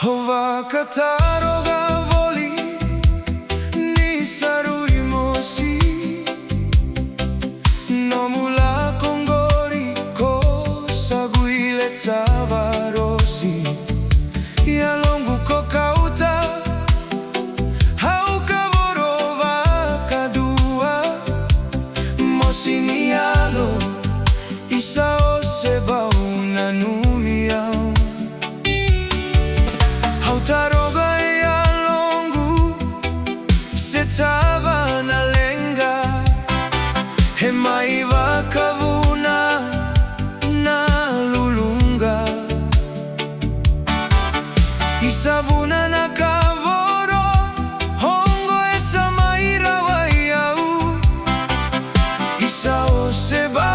Ovakataroga voli, nisarui mosi, no mula kongori ko saguile tsavarosi, yalongu ko kauta, haukavorova kadua, mosi nialo, isao seba unanumiao. Hautaroga ya longu setava na lenga, hemaiva kavuna na lulunga, isavuna na kavoro hongo esa maira waiau, isao seba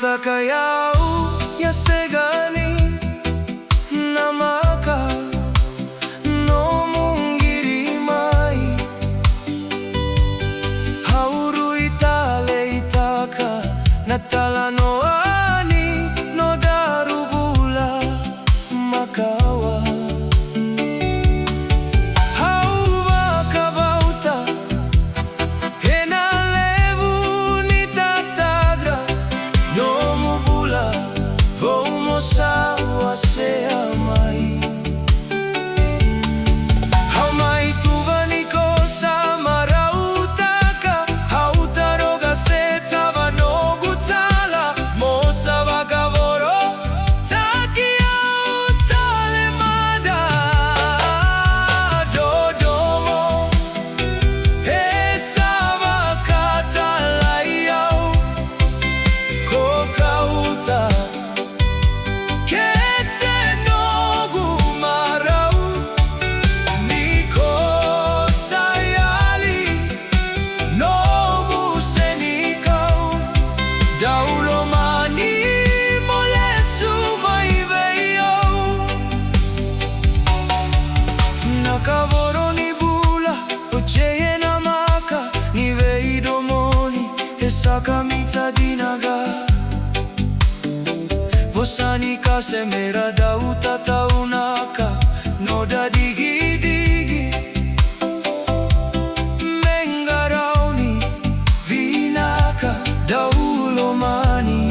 matakayau ya segani namaka no mungiri mai hauru itale itaka natala no ani no darubula makawa hauva kabauta hena levu nitatadra no mubula vomo sawa sea mai haumai tuvani kosa marautaka hautaroga setava no gutala mosa vakavoro takia utale mada dodomo esa vakatalaiau kokauta kete nogu marau niko sayali nogu senikau daulomani molesu maiveio nakavoro ni bula ocheye namaka ni veidomoni esaka mitadinaga Vosani kasemera dauta taunaka no da digi digi mengarauni vinaka daulomani